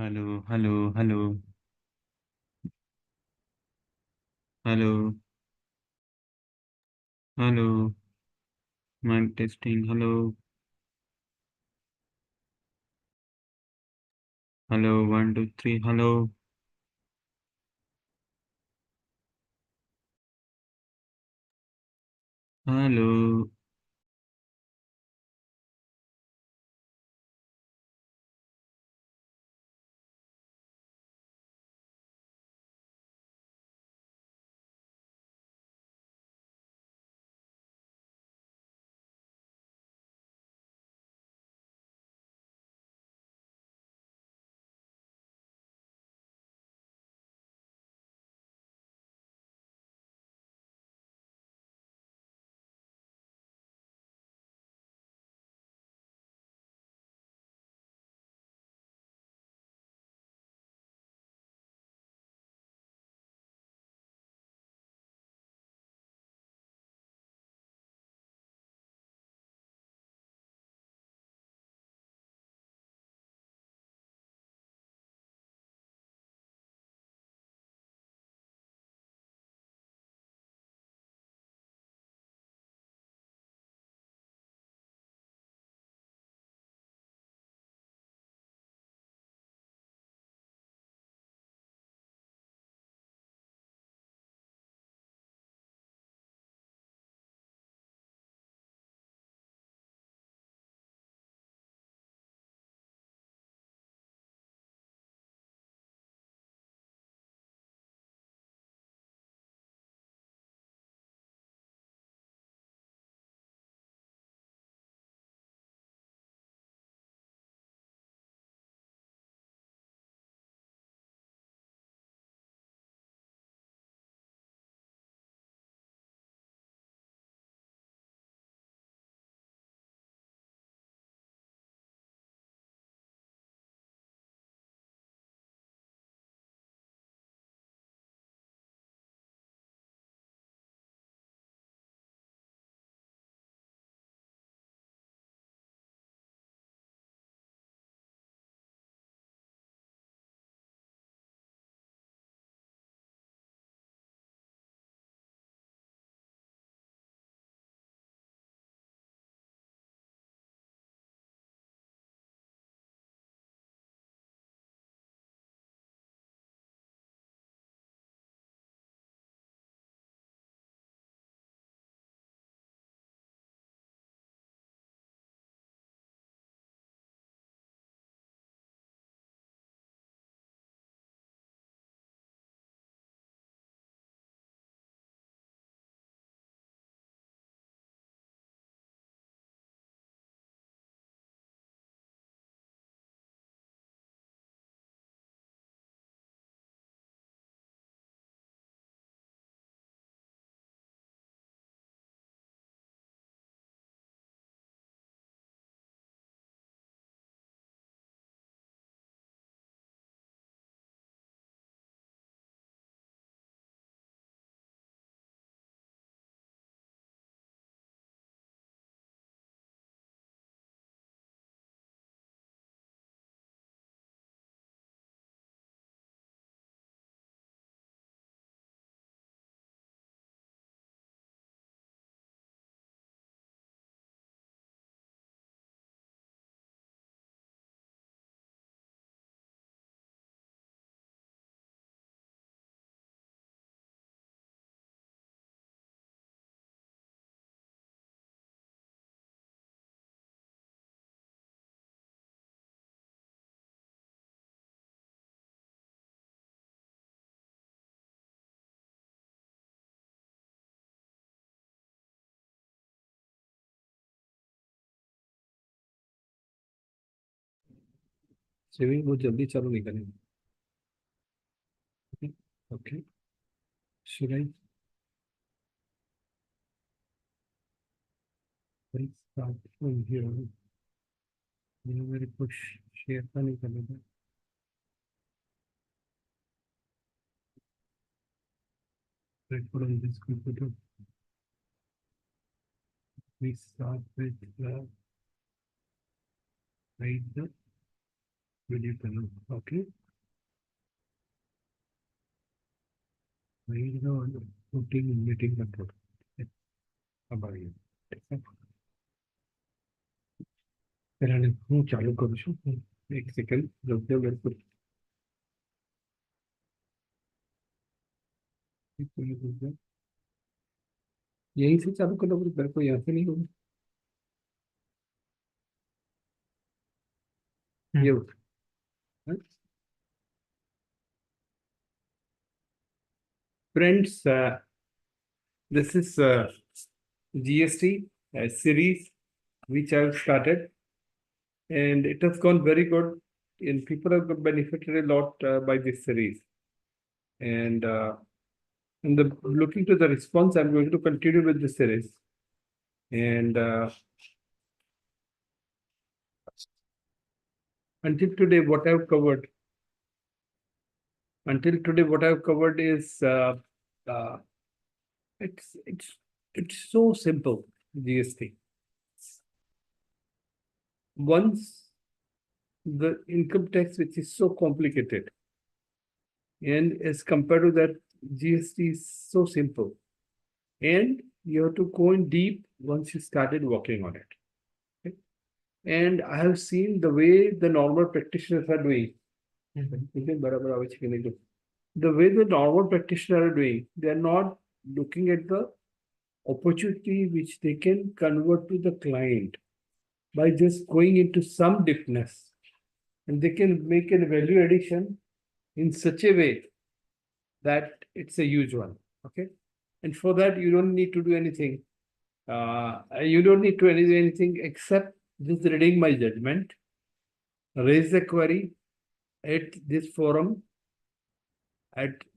Hello hello hello hello hello. Mic testing. Hello hello 1 2 3। Hello hello. Swimming बहुत जल्दी चालू नहीं करेंगे। Okay, should I start from here? ये मेरे को शेयर का नहीं करने का। Record on this computer. We start with the right video panel. Okay. Right now, I'm putting meeting control. अब आ गया. पहले હું ચાલુ કરું છું. એક સેકન્ડ रुक जाओ मेरे को. यहीं से चालू करना पड़ेगा, मेरे को यहाँ से नहीं होगा. ये उठ. Friends, this is GST series which I've started, and it has gone very good, and people have benefited a lot by this series. And looking to the response, I'm going to continue with this series. And until today, what I've covered is it's so simple, GST. Once the income tax, which is so complicated, and as compared to that, GST is so simple, and you have to go in deep once you started working on it. Okay? And I have seen the way the normal practitioners are doing. The way the normal practitioners are doing, they are not looking at the opportunity which they can convert to the client by just going into some deepness, and they can make a value addition in such a way that it's a huge one. Okay, and for that you don't need to do anything. You don't need to do anything except just reading my judgment, raise the query at this forum.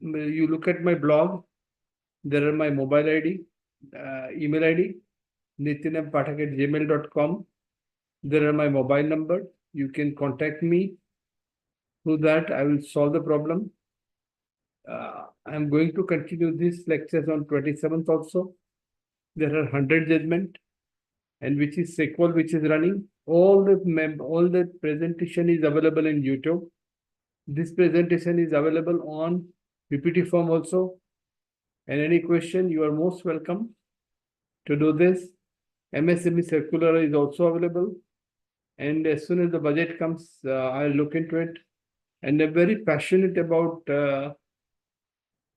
You look at my blog, there are my mobile ID, email ID, nitinampathak@gmail.com. There are my mobile number. You can contact me. Through that, I will solve the problem. I'm going to continue these lectures on 27th also. There are 100 judgment, and which is sequel, which is running. All the presentation is available in YouTube. This presentation is available on PPT form also. And any question, you are most welcome to do this. MSME circular is also available. And as soon as the budget comes, I'll look into it. And I'm very passionate about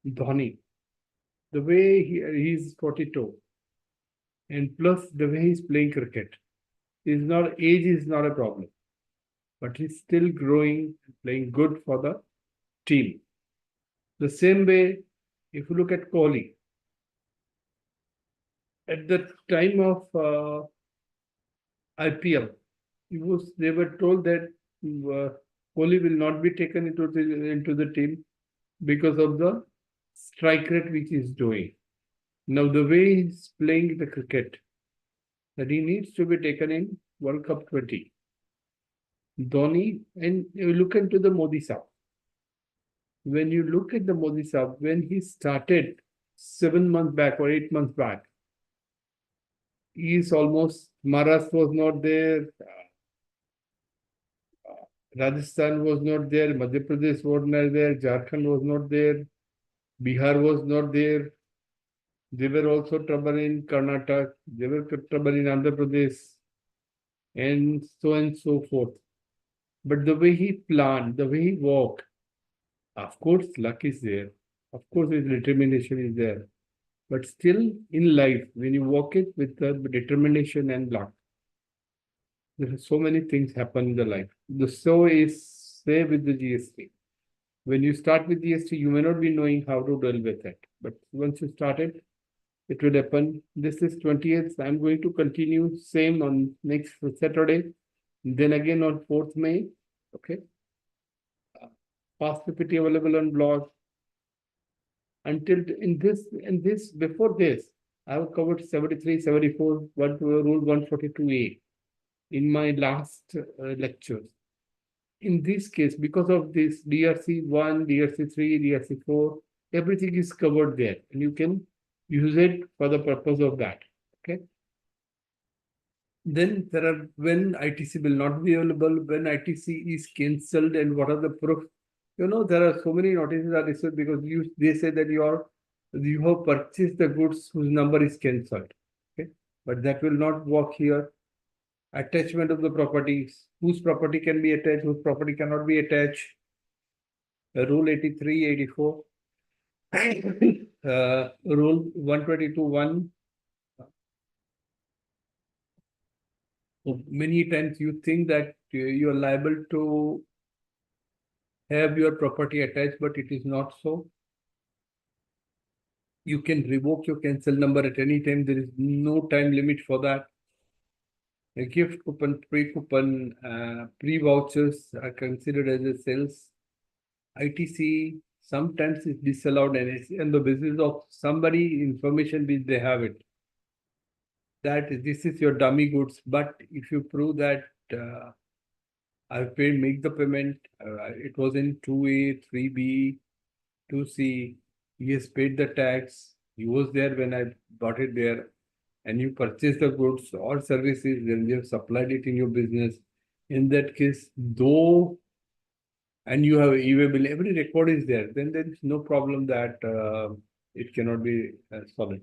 Dhoni. The way he's 42. And plus the way he's playing cricket. Age is not a problem. But he's still growing, playing good for the team. The same way, if you look at Kohli, at the time of IPL, they were told that Kohli will not be taken into the team because of the strike rate which he's doing. Now the way he's playing the cricket, that he needs to be taken in World Cup 20. Dhoni, and you look into the Modi Saab. When you look at the Modi Saab, when he started 7 months back or 8 months back, he is almost, Maharashtra was not there, Rajasthan was not there, Madhya Pradesh was not there, Jharkhand was not there, Bihar was not there. They were also trouble in Karnataka, they were trouble in Andhra Pradesh, and so forth. But the way he planned, the way he walked, of course, luck is there. Of course, his determination is there. But still, in life, when you walk it with the determination and luck, there are so many things happen in the life. The so is say with the GST. When you start with GST, you may not be knowing how to deal with it. But once you start it, it will happen. This is 20th. I'm going to continue same on next Saturday. Then again on 4th May. Okay. Past PPT available on blog. Until before this, I have covered 73, 74, rule 142A in my last lectures. In this case, because of this DRC1, DRC3, DRC4, everything is covered there, and you can use it for the purpose of that. Okay. Then there are when ITC will not be available, when ITC is cancelled, and what are the proof? There are so many notices are issued because they say that you have purchased the goods whose number is cancelled. Okay, but that will not work here. Attachment of the properties, whose property can be attached, whose property cannot be attached. Rule 83, 84. Rule 122.1. Many times you think that you are liable to have your property attached, but it is not so. You can revoke your cancel number at any time. There is no time limit for that. A gift coupon, pre-coupon, pre-vouchers are considered as a sales. ITC sometimes is disallowed and it's in the business of somebody information which they have it. That this is your dummy goods, but if you prove that I've paid, make the payment, it was in 2A, 3B, 2C, he has paid the tax, he was there when I bought it there, and you purchase the goods or services, then you have supplied it in your business. In that case, though, and you have e-way bill, every record is there, then there is no problem that it cannot be solid.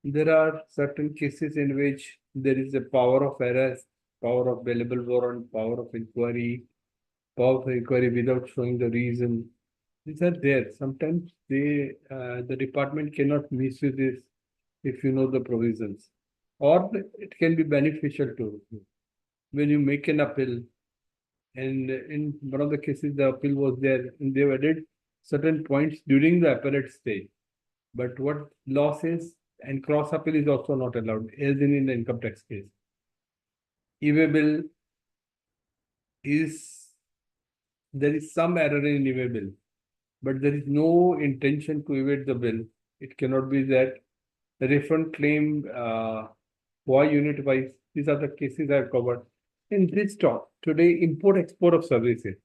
There are certain cases in which there is a power of arrest, power of bailable warrant, power of inquiry without showing the reason. These are there. Sometimes the department cannot misuse this if you know the provisions. Or it can be beneficial to you. When you make an appeal, and in one of the cases the appeal was there, and they've added certain points during the appellate stage. But what law says, and cross appeal is also not allowed, as in the income tax case. E-way bill is, there is some error in e-way bill, but there is no intention to evade the bill. It cannot be that the refund claim, why unit wise, these are the cases I have covered. In this talk, today, import export of services,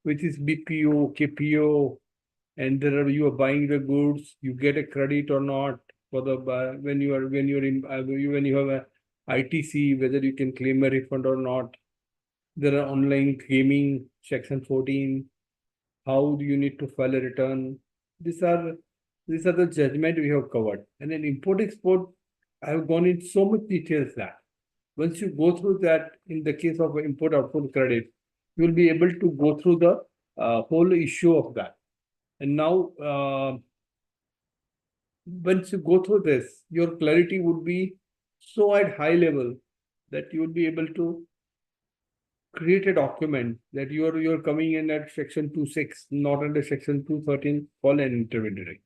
which is BPO, KPO, and you are buying the goods, you get a credit or not for the when you have a ITC, whether you can claim a refund or not. There are online gaming, section 14. How do you need to file a return? These are the judgment we have covered. And in import export, I have gone in so much details that once you go through that, in the case of import output credit, you will be able to go through the whole issue of that. And now, once you go through this, your clarity would be so at high level that you would be able to create a document that you're coming in at section 2.6, not under section 2.13, call an intermediary.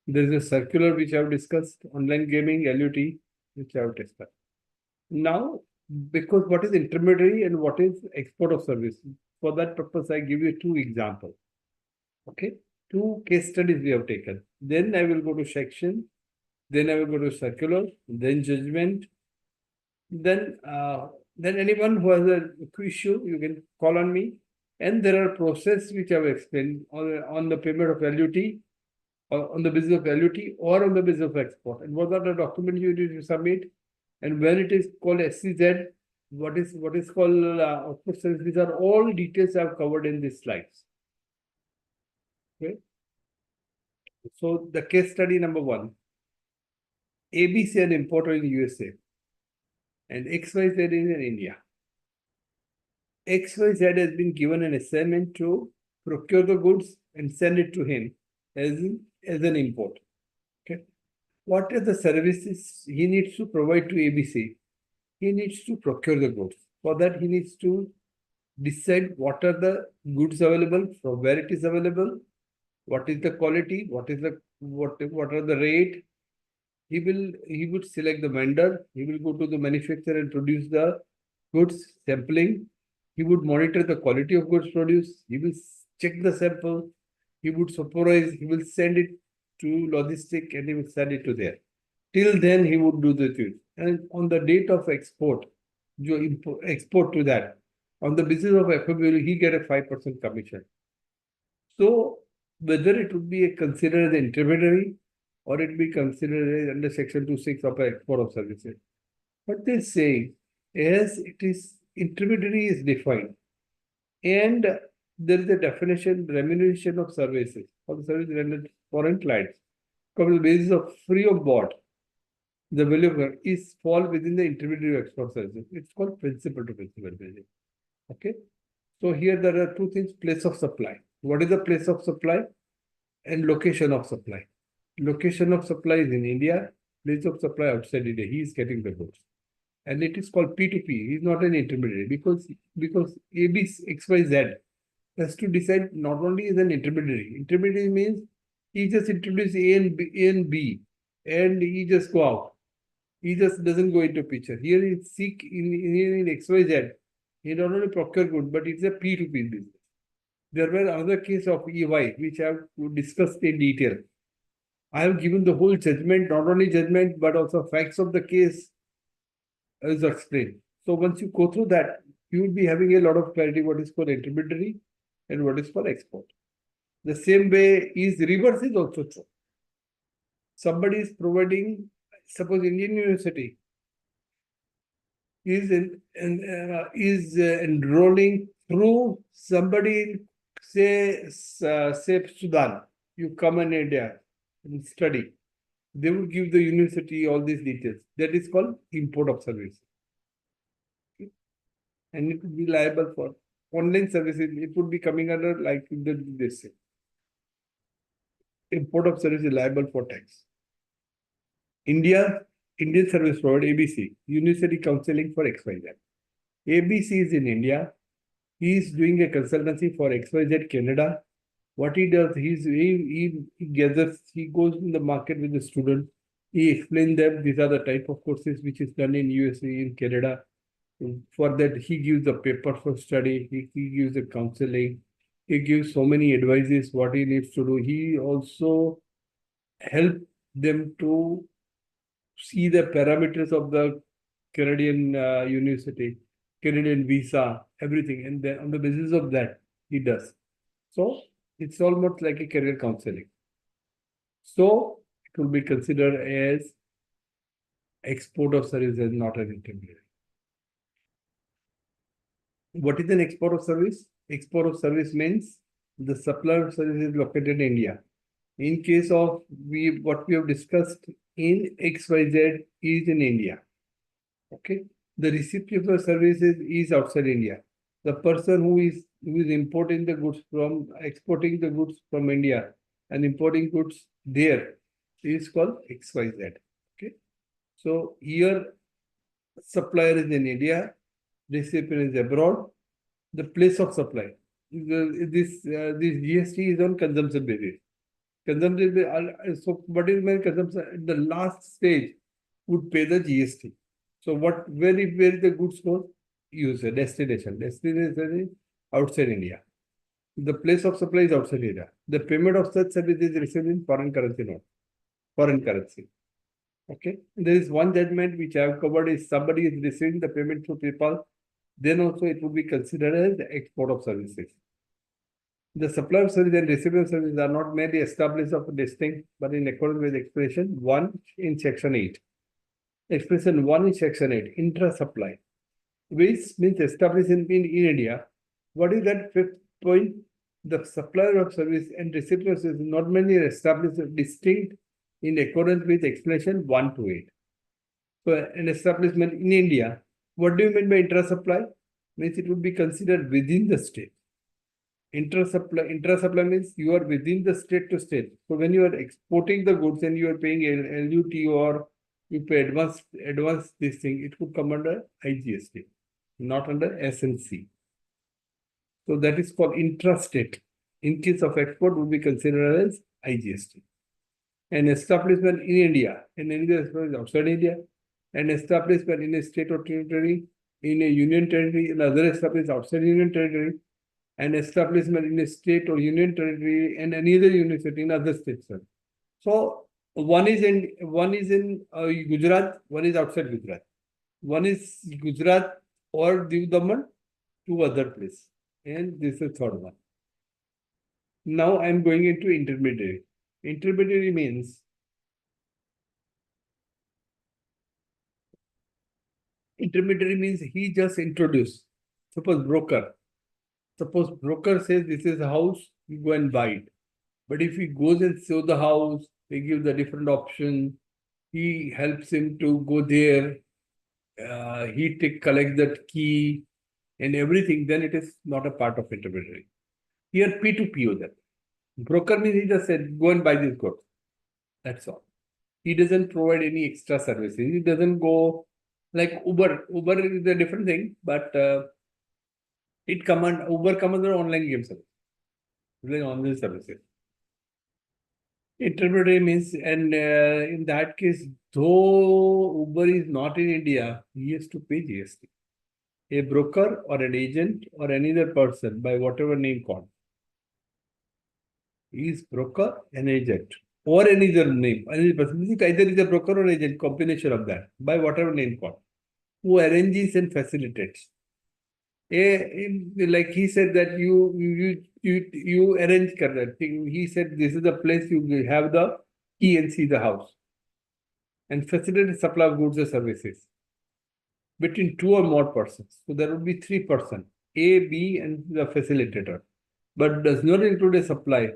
There is a circular which I have discussed, online gaming, LUT, which I have discussed. Now, because what is intermediary and what is export of service? For that purpose, I give you two examples. Okay, two case studies we have taken. Then I will go to section, then I will go to circular, then judgment. Then anyone who has a issue, you can call on me. And there are processes which I have explained on the payment of LUT, or on the business of LUT, or on the business of export. And what are the documents you need to submit? And when it is called SCZ, what is called output service? These are all details I have covered in these slides. Okay. So the case study number 1. ABC an importer in USA and XYZ is in India. XYZ has been given an assignment to procure the goods and send it to him as an import. Okay. What are the services he needs to provide to ABC? He needs to procure the goods. For that, he needs to decide what are the goods available, from where it is available, what is the quality, what are the rate. He would select the vendor. He will go to the manufacturer and produce the goods sampling. He would monitor the quality of goods produced. He will check the sample. He would supervise. He will send it to logistic and he will send it to there. Till then, he would do the thing. And on the date of export, you export to that. On the basis of FOB, he get a 5% commission. So whether it would be considered as intermediary or it be considered under section 2.6 of export of services. What they say is it is intermediary is defined, and there is a definition remuneration of services for the service rendered foreign clients on the basis of free of board. The value of is fall within the intermediary of export services. It's called principal to principal basis. Okay. So here there are two things: place of supply. What is the place of supply? And location of supply. Location of supply is in India, place of supply outside India. He is getting the goods. And it is called P2P. He is not an intermediary because AB XYZ has to decide not only is an intermediary. Intermediary means he just introduce A and he just go out. He just doesn't go into picture. Here in seek in XYZ, he not only procure good, but it's a P2P business. There were other case of EY, which I have discussed in detail. I have given the whole judgment, not only judgment, but also facts of the case is explained. So once you go through that, you will be having a lot of clarity what is called intermediary and what is called export. The same way is reverse is also true. Somebody is providing, suppose Indian University is enrolling through somebody, say Sudan. You come in India and study. They will give the university all these details. That is called import of service. Okay. And it would be liable for online services. It would be coming under like this. Import of service is liable for tax. Indian Service Provider, ABC, University Counseling for XYZ. ABC is in India. He is doing a consultancy for XYZ Canada. What he does, he gathers, he goes in the market with the student. He explains them, these are the type of courses which is done in USA, in Canada. For that, he gives the paper for study. He gives the counseling. He gives so many advices what he needs to do. He also help them to see the parameters of the Canadian university, Canadian visa, everything. And then on the basis of that, he does. So it's almost like a career counseling. So it will be considered as export of service and not an intermediary. What is an export of service? Export of service means the supplier of service is located in India. In case of what we have discussed in XYZ is in India. Okay. The recipient of services is outside India. The person who is importing the goods from exporting the goods from India and importing goods there is called XYZ. Okay. So here supplier is in India, recipient is abroad. The place of supply. This GST is on consumption basis. Consumption. So what is my consumption? The last stage would pay the GST. So where the goods go? User destination. Destination is outside India. The place of supply is outside India. The payment of such service is received in foreign currency note. Foreign currency. Okay. There is one judgment which I have covered is somebody is receiving the payment through PayPal, then also it would be considered as the export of services. The supply of service and receiver of service are not merely established of distinct, but in accordance with expression 1 in section 8. Expression 1 in section 8, intra-supply, which means established in India. What is that fifth point? The supplier of service and receiver of service not merely established distinct in accordance with expression 1 to 8. So an establishment in India, what do you mean by intra-supply? Means it would be considered within the state. Intra-supply means you are within the state to state. So when you are exporting the goods and you are paying LUT or you pay advance this thing, it could come under IGST, not under SNC. So that is called intrastate. In case of export, would be considered as IGST. An establishment in India, outside India, an establishment in a state or territory, in a union territory, another establishment outside union territory, an establishment in a state or union territory, and any other university in other states. So one is in Gujarat, one is outside Gujarat. One is Gujarat or Diu Daman, two other place, and this is the third one. Now I am going into intermediary. Intermediary means Intermediary means he just introduced. Suppose broker. Suppose broker says this is a house, you go and buy it. But if he goes and show the house, they give the different option. He helps him to go there. He collects that key and everything. Then it is not a part of intermediary. Here P2P was that. Broker means he just said, go and buy this goods. That's all. He doesn't provide any extra services. He doesn't go like Uber. Uber is a different thing, but Uber commands an online game service, like online services. Intermediary means, and in that case, though Uber is not in India, he has to pay GST. A broker or an agent or any other person by whatever name called. He is broker, an agent, or any other name. Any person. Either is a broker or agent, combination of that, by whatever name called, who arranges and facilitates. Like he said that you arrange that thing. He said this is the place you have the key and see the house and facilitate supply of goods or services between two or more persons. So there would be three persons, A, B, and the facilitator, but does not include a supply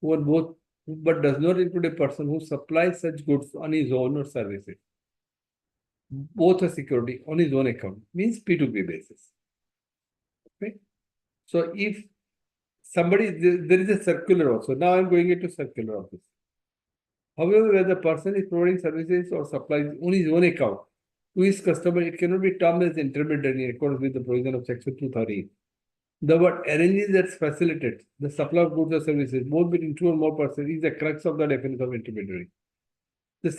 who are both, but does not include a person who supplies such goods on his own or services. Both are security on his own account, means P2P basis. Okay. So if somebody, there is a circular also. Now I'm going into circular office. However, where the person is providing services or supplies on his own account to his customer, it cannot be termed as intermediary in accordance with the provision of Section 230. The word arranges that facilitates the supply of goods or services, both between two or more persons, is the crux of the definition of intermediary. The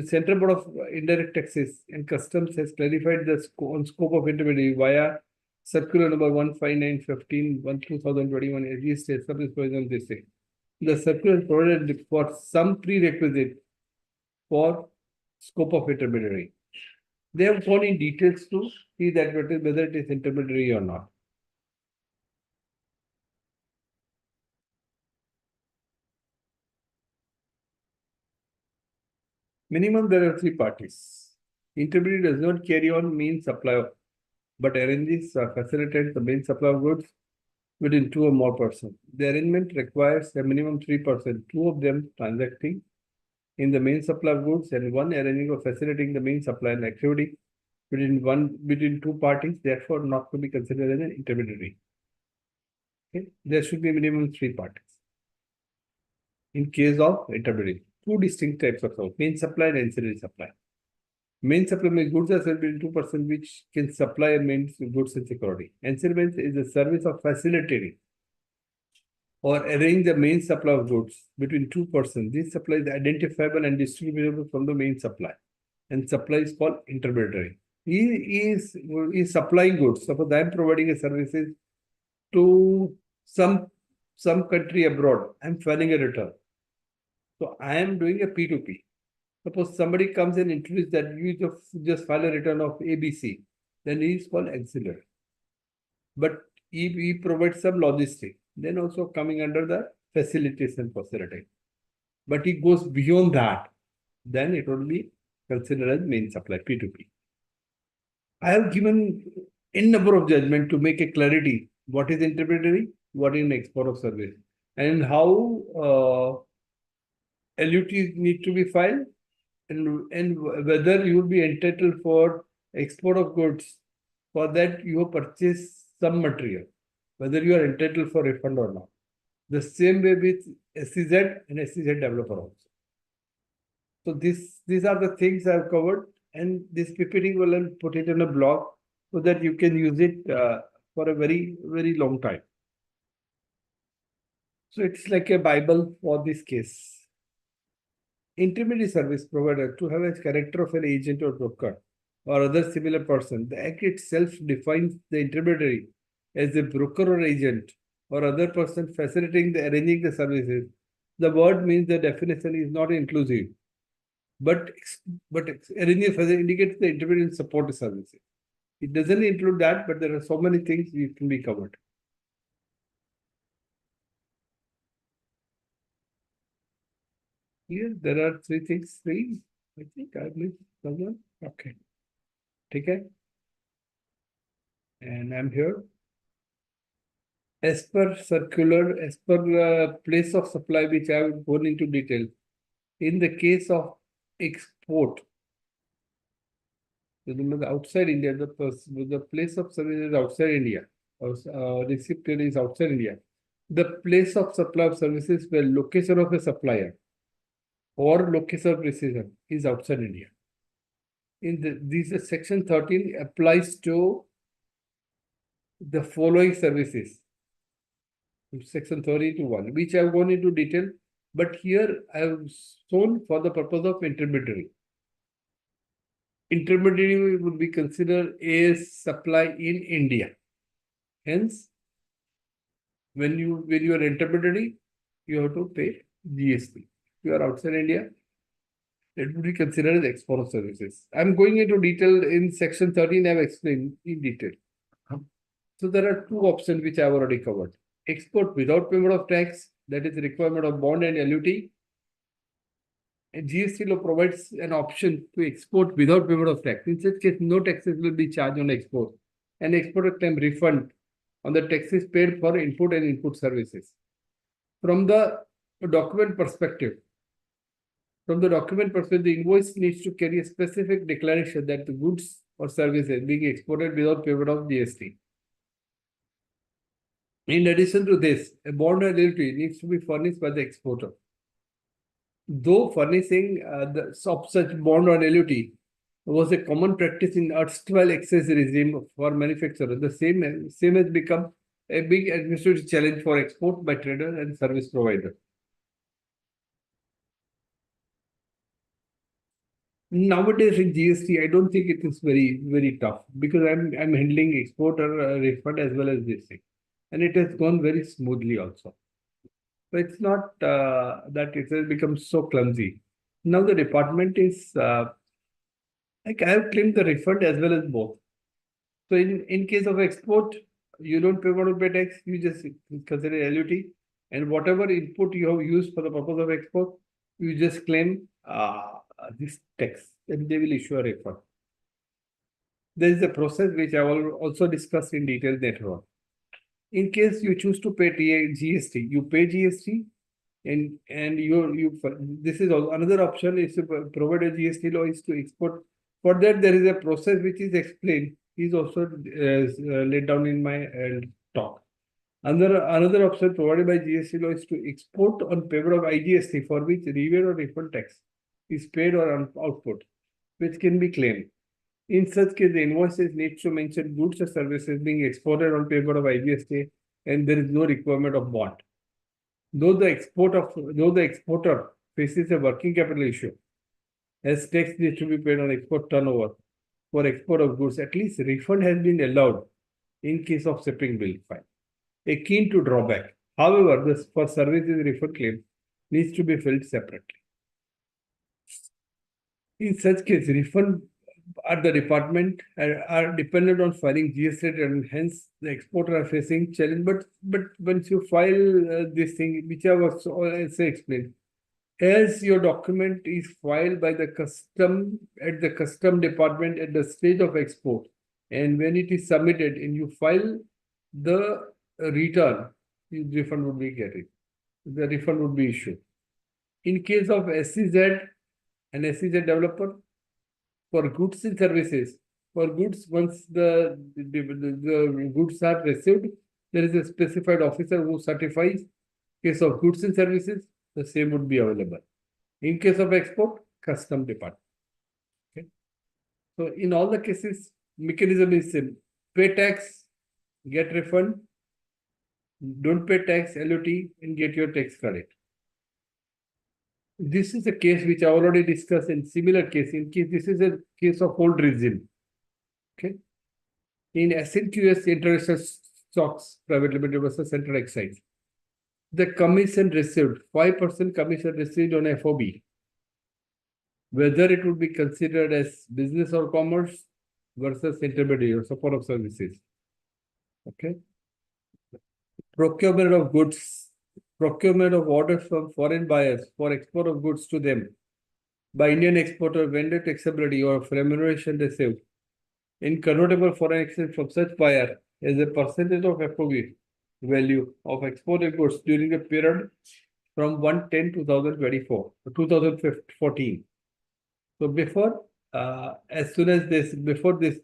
Central Board of Indirect Taxes and Customs has clarified the scope of intermediary via Circular number 15915 2021 GST established provision this thing. The circular provided for some prerequisite for scope of intermediary. They have gone in details to see that whether it is intermediary or not. Minimum, there are three parties. Intermediary does not carry on main supply of, but arranges or facilitates the main supply of goods within two or more persons. The arrangement requires a minimum 3%, two of them transacting in the main supply of goods and one arranging or facilitating the main supply and activity between two parties, therefore not to be considered as an intermediary. Okay? There should be a minimum 3 parties. In case of intermediary, two distinct types of supply, main supply and ancillary supply. Main supply means goods are sold between two persons which can supply and maintain goods and security. Ancillary is the service of facilitating or arrange the main supply of goods between two persons. This supply is identifiable and distributable from the main supply, and supply is called intermediary. He is supplying goods. Suppose I am providing a services to some country abroad. I am filing a return. So I am doing a P2P. Suppose somebody comes and introduces that you just file a return of ABC, then he is called ancillary. But he provides some logistics, then also coming under the facilitation facility. But he goes beyond that, then it will be considered as main supply, P2P. I have given n number of judgment to make a clarity what is intermediary, what is an export of service, and how LUTs need to be filed, and whether you will be entitled for export of goods. For that, you have purchased some material, whether you are entitled for refund or not. The same way with SEZ and SEZ developer also. So these are the things I have covered, and this PPT will put it in a blog so that you can use it for a very, very long time. So it's like a Bible for this case. Intermediary service provider to have a character of an agent or broker or other similar person. The Act itself defines the intermediary as a broker or agent or other person facilitating the arranging the services. The word means the definition is not inclusive, but arranging indicates the intermediary support the services. It doesn't include that, but there are so many things which can be covered. Here, there are three things. I think I missed someone. Okay. ठीक है? And I'm here. As per circular, as per place of supply, which I have gone into detail, in the case of export, remember outside India, the place of service is outside India, or recipient is outside India. The place of supply of services where location of a supplier or location of receiver is outside India. This section 13 applies to the following services. Section 32(1), which I have gone into detail, but here I have shown for the purpose of intermediary. Intermediary would be considered as supply in India. Hence, when you are intermediary, you have to pay GST. If you are outside India, it would be considered as export of services. I'm going into detail in section 13. I have explained in detail. So there are two options which I have already covered. Export without payment of tax, that is requirement of bond and LUT. And GST law provides an option to export without payment of tax. In such case, no taxes will be charged on export. And exporter claim refund on the taxes paid for input and input services. From the document perspective, the invoice needs to carry a specific declaration that the goods or services being exported without payment of GST. In addition to this, a bond or LUT needs to be furnished by the exporter. Though furnishing such bond or LUT was a common practice in erstwhile excess regime for manufacturers, the same has become a big administrative challenge for export by trader and service provider. Nowadays in GST, I don't think it is very tough because I'm handling exporter refund as well as this thing, and it has gone very smoothly also. So it's not that it has become so clumsy. Now the department is like I have claimed the refund as well as both. So in case of export, you don't pay what to pay tax, you just consider LUT, and whatever input you have used for the purpose of export, you just claim this tax, and they will issue a refund. There is a process which I will also discuss in detail later on. In case you choose to pay GST, you pay GST, and you this is also another option is to provide a GST law is to export. For that, there is a process which is explained. Is also laid down in my talk. Another option provided by GST law is to export on payment of IGST, for which rebate or refund tax is paid or output, which can be claimed. In such case, the invoices need to mention goods or services being exported on payment of IGST, and there is no requirement of bond. Though the exporter faces a working capital issue, as tax needs to be paid on export turnover for export of goods, at least refund has been allowed in case of shipping bill fine. Akin to drawback. However, this for services refund claim needs to be filled separately. In such case, refund at the department are dependent on filing GST, and hence the exporter are facing challenge. But once you file this thing, which I was also explained, as your document is filed by the custom department at the stage of export, and when it is submitted and you file the return, the refund would be getting. The refund would be issued. In case of SEZ and SEZ developer, for goods and services, for goods, once the goods are received, there is a specified officer who certifies. Case of goods and services, the same would be available. In case of export, custom department. Okay. So in all the cases, mechanism is same. Pay tax, get refund. Don't pay tax, LUT, and get your tax credit. This is a case which I already discussed in similar case. In case this is a case of old regime. Okay. In SNQS, International Stocks Private Limited versus Central Excise, the commission received 5% commission received on FOB, whether it would be considered as business or commerce versus intermediary or support of services. Okay. Procurement of goods, procurement of orders from foreign buyers for export of goods to them by Indian exporter, vendor taxability or remuneration received in convertible foreign exchange from such buyer as a percentage of FOB value of exported goods during the period from 1/10/2024 to 2014. So before, as soon as this, before this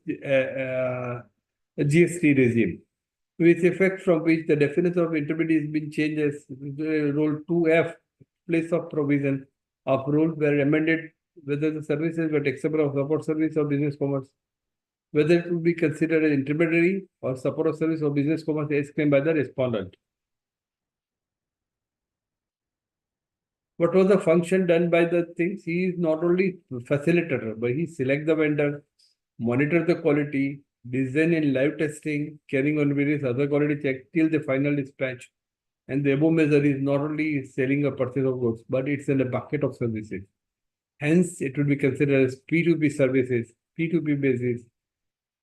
GST regime, with effect from which the definition of intermediary has been changed as Rule 2F, place of provision of rules were amended whether the services were taxable of support service or business commerce, whether it would be considered an intermediary or support of service or business commerce as claimed by the respondent. What was the function done by the things? He is not only facilitator, but he select the vendor, monitor the quality, design and live testing, carrying on various other quality checks till the final dispatch. And the above measure is not only selling a purchase of goods, but it's in a bucket of services. Hence, it will be considered as P2P services, P2P basis,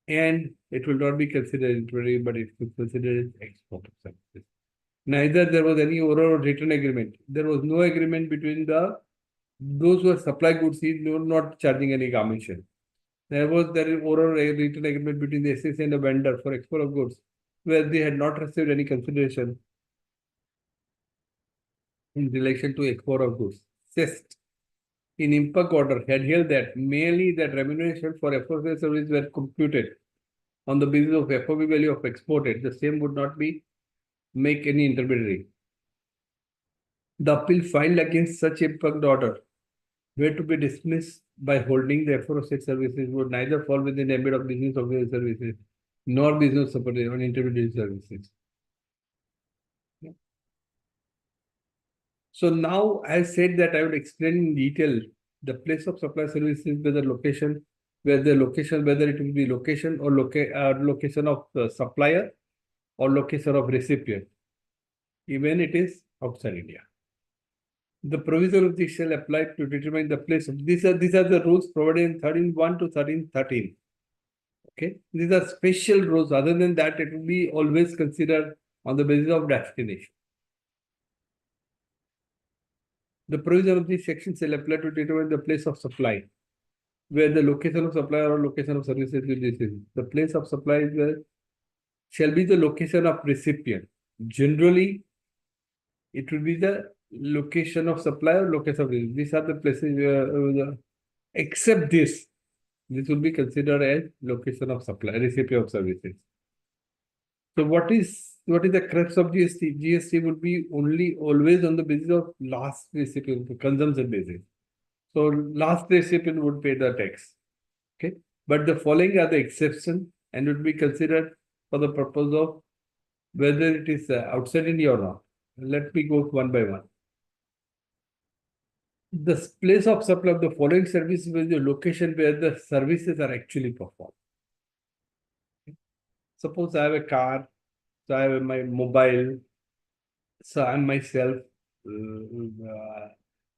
and it will not be considered intermediary, but it will be considered as export of services. Neither there was any oral or written agreement. There was no agreement between those who are supply goods. He was not charging any commission. There oral or written agreement between the SSC and the vendor for export of goods, where they had not received any consideration in relation to export of goods. Sixth, in impact order had held that merely that remuneration for aforesaid services were computed on the basis of FOB value of exported, the same would not be make any intermediary. The appeal filed against such impact order were to be dismissed by holding the aforesaid services would neither fall within the ambit of business of services nor business support on intermediary services. So now I said that I would explain in detail the place of supply services, whether location, whether it will be location or location of supplier or location of recipient, even it is outside India. The provision of this shall apply to determine the place of these are the rules provided in 13.1 to 13.13. Okay, these are special rules. Other than that, it will be always considered on the basis of destination. The provision of these sections shall apply to determine the place of supply, where the location of supply or location of services will be. The place of supply is where shall be the location of recipient. Generally, it will be the location of supply or location of recipient. These are the places where, except this will be considered as location of supply, recipient of services. So what is the crux of GST? GST would be only always on the basis of last recipient, consumption basis. So last recipient would pay the tax. Okay. But the following are the exception and would be considered for the purpose of whether it is outside India or not. Let me go one by one. The place of supply of the following services is the location where the services are actually performed. Suppose I have a car, so I have my mobile, so I myself,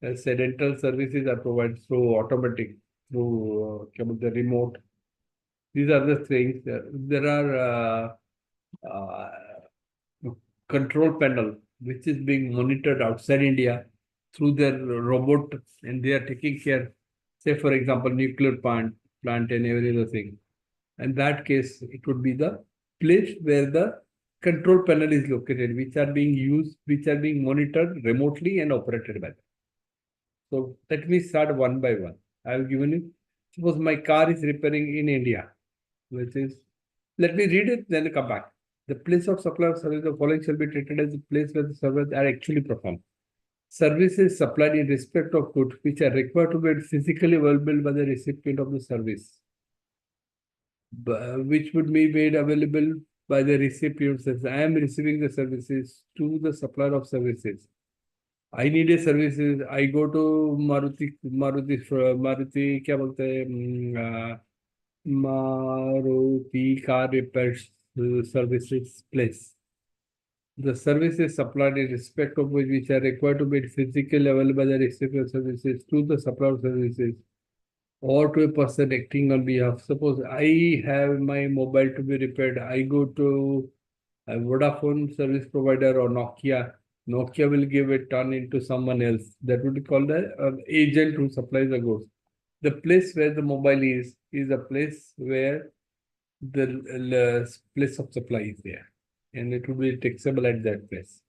dental services are provided through automatic, through the remote. These are the things. There are control panel which is being monitored outside India through their robot, and they are taking care. Say, for example, nuclear plant and every other thing. In that case, it would be the place where the control panel is located, which are being used, which are being monitored remotely and operated by them. So let me start one by one. I have given you, suppose my car is repairing in India, which is, let me read it, then come back. The place of supply of service, the following shall be treated as the place where the services are actually performed. Services supplied in respect of goods which are required to be physically available by the recipient of the service, which would be made available by the recipient. Says, I am receiving the services to the supplier of services. I need a services. I go to Maruti, क्या बोलते हैं, Maruti car repair services place. The services supplied in respect of which are required to be physically available by the recipient of services to the supplier of services or to a person acting on behalf. Suppose I have my mobile to be repaired. I go to a Vodafone service provider or Nokia. Nokia will give it turn into someone else. That would be called an agent who supplies the goods. The place where the mobile is a place where the place of supply is there, and it will be taxable at that place.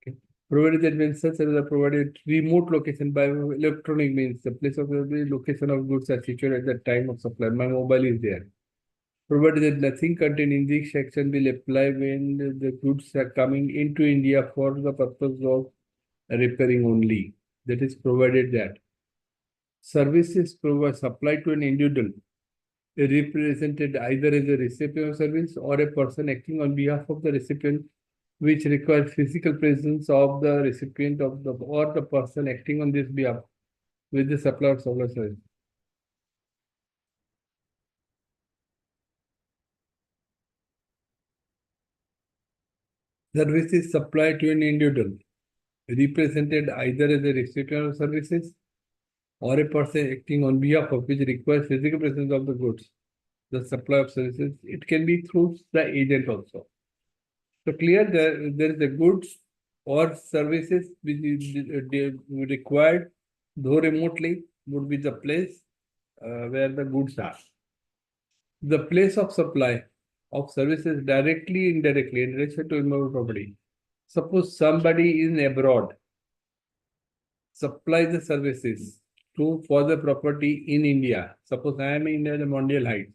Okay. Provided that when such as a provided remote location by electronic means, the place of the location of goods are situated at the time of supply. My mobile is there. Provided that nothing contained in this section will apply when the goods are coming into India for the purpose of repairing only. That is provided that services supplied to an individual represented either as a recipient of service or a person acting on behalf of the recipient, which requires physical presence of the recipient of the or the person acting on this behalf with the supplier of service. Services supplied to an individual represented either as a recipient of services or a person acting on behalf of which requires physical presence of the goods, the supply of services. It can be through the agent also. So clear there is a goods or services which is required, though remotely, would be the place where the goods are. The place of supply of services directly, indirectly in relation to immovable property. Suppose somebody is abroad, supply the services to for the property in India. Suppose I am in the Mondial Heights.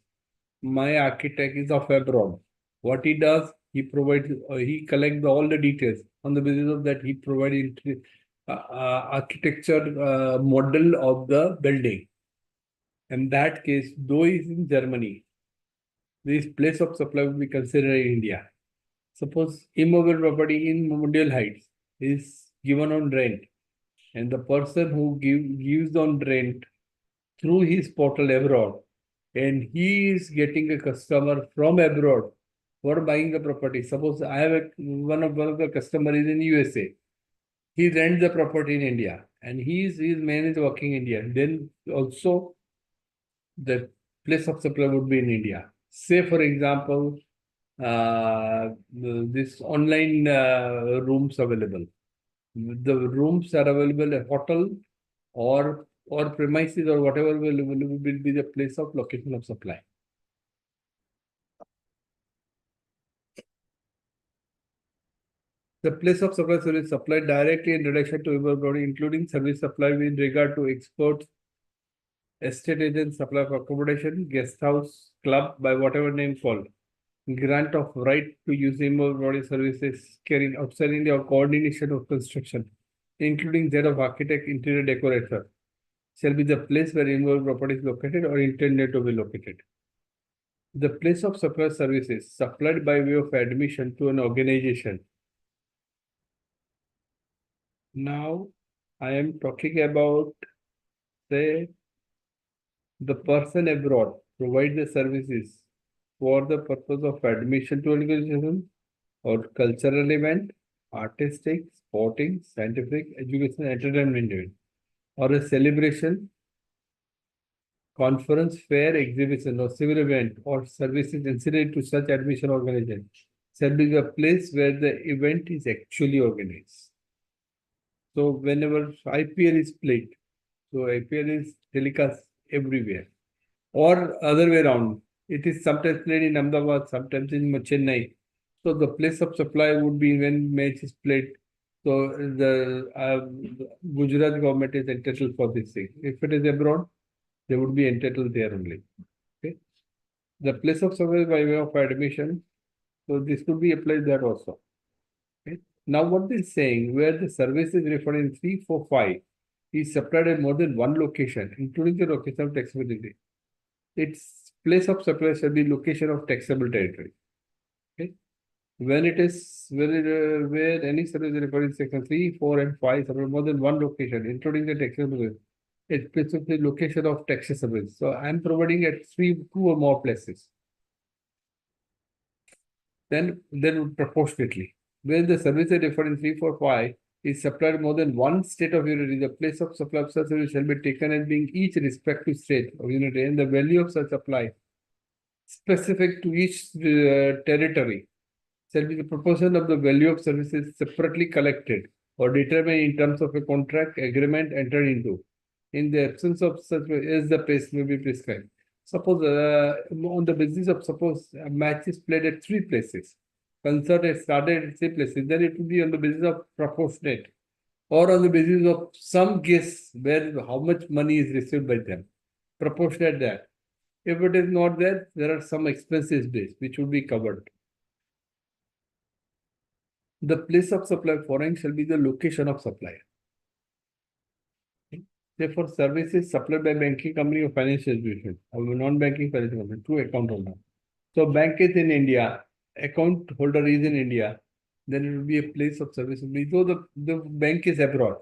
My architect is of abroad. What he does, he provides, he collects all the details. On the basis of that, he provides architecture model of the building. In that case, though he is in Germany, this place of supply will be considered in India. Suppose immobile property in Mondial Heights is given on rent, and the person who gives on rent through his portal abroad, and he is getting a customer from abroad for buying the property. Suppose I have one of the customer is in USA. He rents the property in India, and his man is working in India. Then also the place of supply would be in India. Say for example, this online rooms available. The rooms are available at hotel or premises or whatever will be the place of location of supply. The place of supply service supplied directly in relation to your body, including service supply with regard to exports, estate agent, supply of accommodation, guest house, club, by whatever name called. Grant of right to use immovable body services carried outside India or coordination of construction, including that of architect, interior decorator, shall be the place where immovable property is located or intended to be located. The place of supply services supplied by way of admission to an organization. Now, I am talking about, say, the person abroad provides the services for the purpose of admission to an organization or cultural event, artistic, sporting, scientific, education, entertainment event, or a celebration, conference, fair, exhibition, or civil event, or services incident to such admission organization shall be the place where the event is actually organized. So whenever IPL is played, so IPL is telecast everywhere. Or other way around, it is sometimes played in Ahmedabad, sometimes in Chennai. So the place of supply would be when match is played. So the Gujarat government is entitled for this thing. If it is abroad, they would be entitled there only. Okay. The place of supply by way of admission. So this could be applied there also. Okay. Now what this is saying, where the service is referred in 345 is supplied at more than one location, including the location of taxability. Its place of supply shall be location of taxable territory. Okay. When it is where any service is referred in section 3, 4, and 5 supply more than one location, including the taxable, it specifies the location of taxable. So I am providing at two or more places. Then proportionately, where the service is referred in 345 is supplied more than one state of unity, the place of supply of such service shall be taken as being each respective state of unity, and the value of such supply specific to each territory shall be the proportion of the value of services separately collected or determined in terms of a contract agreement entered into. In the absence of such, as the place may be prescribed. Suppose on the basis of suppose a match is played at three places, concert is started at three places, then it will be on the basis of proportionate or on the basis of some guess where how much money is received by them. Proportionate that. If it is not there, there are some expenses based which will be covered. The place of supply foreign shall be the location of supply. Therefore, services supplied by banking company or financial institution or non-banking financial company to account holder. So bank is in India, account holder is in India, then it will be a place of service. Though the bank is abroad,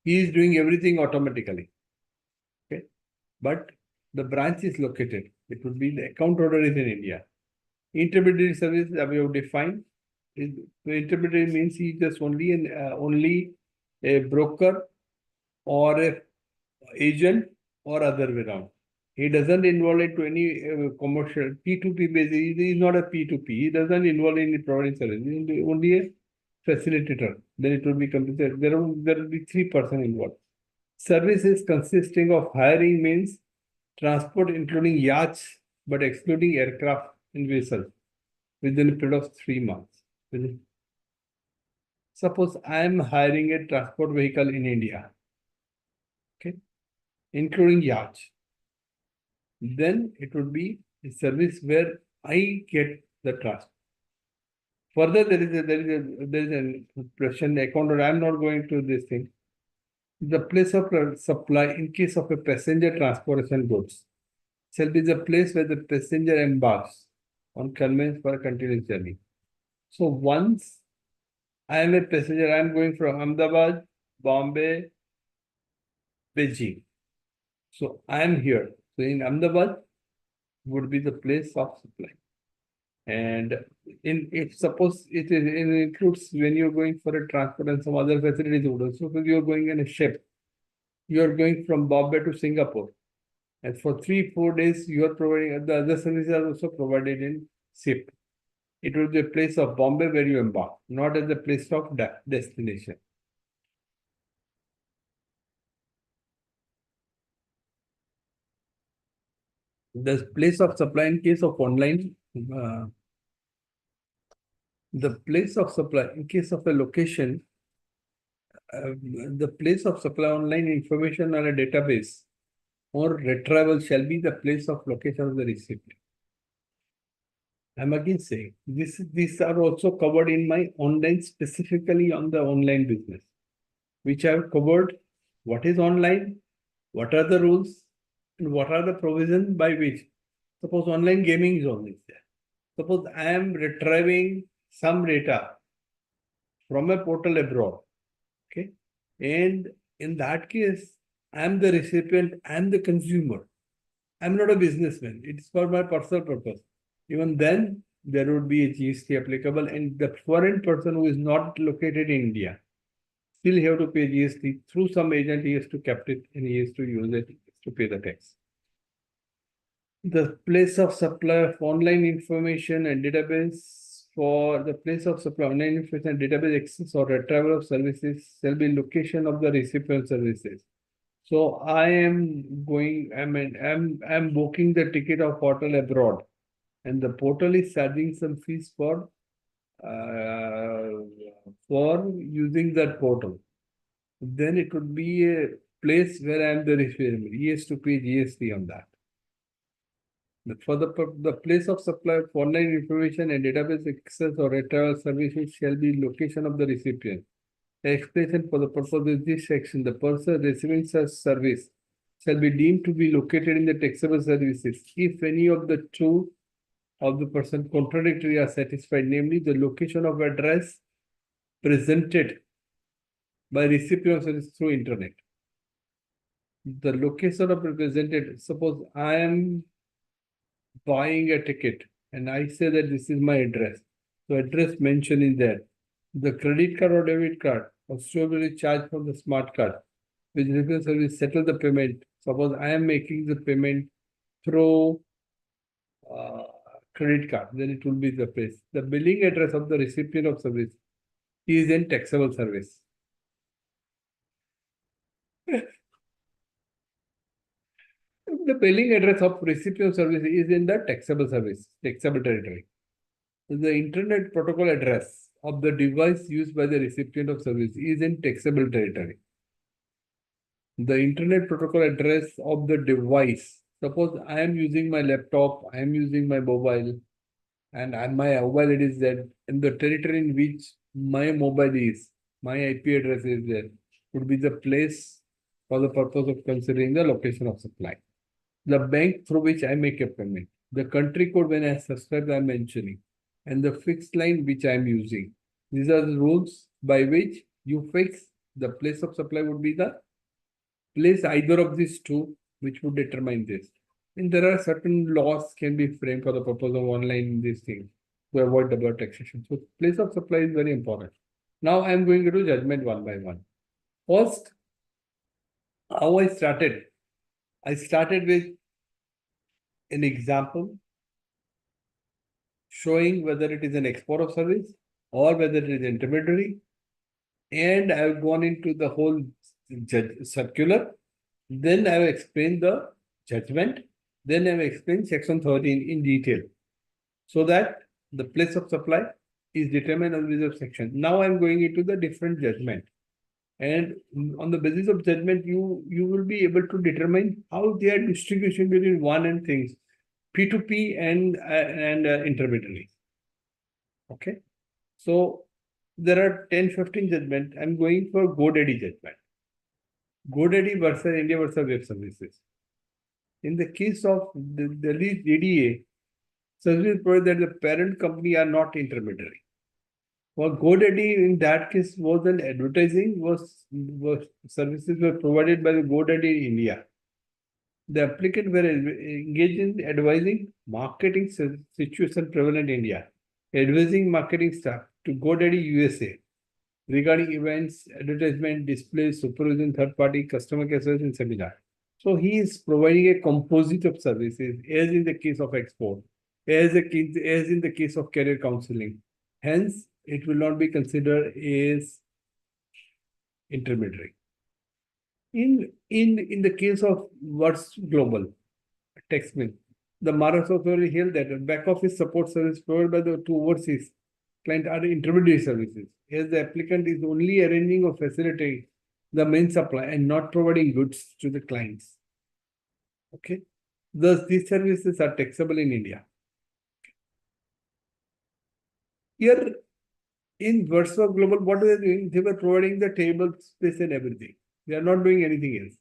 he is doing everything automatically. Okay. But the branch is located. It would be the account holder is in India. Intermediary service we have defined. Intermediary means he is just only a broker or a agent or other way around. He doesn't involve into any commercial P2P basis. He is not a P2P. He doesn't involve in providing service. He is only a facilitator. Then it will be completed. There will be 3% involved. Services consisting of hiring means transport including yachts but excluding aircraft and vessels within a period of 3 months. Suppose I am hiring a transport vehicle in India, okay, including yachts. Then it would be a service where I get the trust. Further, there is a question account, or I'm not going to this thing. The place of supply in case of a passenger transportation goods shall be the place where the passenger embarks on conveyance for a continuous journey. So once I am a passenger, I am going from Ahmedabad, Bombay, Beijing. So I am here. So in Ahmedabad would be the place of supply. And if suppose it includes when you're going for a transport and some other facilities also, suppose you're going in a ship, you're going from Bombay to Singapore. And for 3-4 days, you are providing the other services are also provided in ship. It will be a place of Bombay where you embark, not as the place of destination. The place of supply in case of online, the place of supply in case of a location, the place of supply online information on a database or retrieval shall be the place of location of the recipient. I'm again saying these are also covered in my online, specifically on the online business, which I have covered. What is online? What are the rules? And what are the provisions by which? Suppose online gaming is always there. Suppose I am retrieving some data from a portal abroad. Okay. And in that case, I am the recipient, I am the consumer. I'm not a businessman. It's for my personal purpose. Even then, there would be a GST applicable, and the foreign person who is not located in India still have to pay GST through some agent. He has to kept it and he has to use it to pay the tax. The place of supply of online information and database for the place of supply online information and database access or retrieval of services shall be location of the recipient services. So I am going, I'm booking the ticket of hotel abroad, and the portal is charging some fees for using that portal. Then it would be a place where I am the recipient. He has to pay GST on that. For the place of supply of online information and database access or retrieval services shall be location of the recipient. The explanation for the purpose of this section, the person receiving such service shall be deemed to be located in the taxable services if any of the two of the person contradictory are satisfied, namely the location of address presented by recipient of service through internet. The location of represented, suppose I am buying a ticket and I say that this is my address. So address mentioned in there. The credit card or debit card or surely charged from the smart card, which recipient service settle the payment. Suppose I am making the payment through credit card, then it will be the place. The billing address of the recipient of service is in taxable service. The billing address of recipient service is in the taxable territory. The internet protocol address of the device used by the recipient of service is in taxable territory. The internet protocol address of the device. Suppose I am using my laptop, I am using my mobile, and my mobile it is that in the territory in which my mobile is, my IP address is there, would be the place for the purpose of considering the location of supply. The bank through which I make a payment, the country code when I subscribe I am mentioning, and the fixed line which I am using. These are the rules by which you fix the place of supply would be the place either of these two which would determine this. And there are certain laws can be framed for the purpose of online these things to avoid double taxation. So place of supply is very important. Now I am going to do judgment one by one. First, how I started. I started with an example showing whether it is an export of service or whether it is intermediary. And I have gone into the whole circular. Then I have explained the judgment. Then I have explained section 13 in detail so that the place of supply is determined on the basis of section. Now I am going into the different judgment. And on the basis of judgment, you will be able to determine how they are distribution between one and things, P2P and intermediary. Okay. So there are 10, 15 judgment. I'm going for GoDaddy judgment. GoDaddy versus India versus web services. In the case of the Delhi DDA, service provider that the parent company are not intermediary. For GoDaddy, in that case, was an advertising, was services were provided by the GoDaddy in India. The applicant were engaged in advising marketing situation prevalent in India, advising marketing staff to GoDaddy USA regarding events, advertisement, displays, supervision, third-party customer care service, and seminar. So he is providing a composite of services, as in the case of export, as in the case of career counseling. Hence, it will not be considered as intermediary. In the case of what's global, Textmin, the Maharashtra authority held that back office support service provided by the two overseas client are intermediary services, as the applicant is only arranging or facilitating the main supply and not providing goods to the clients. Okay. Thus, these services are taxable in India. Here, in Virtual Global, what are they doing? They were providing the table space and everything. They are not doing anything else.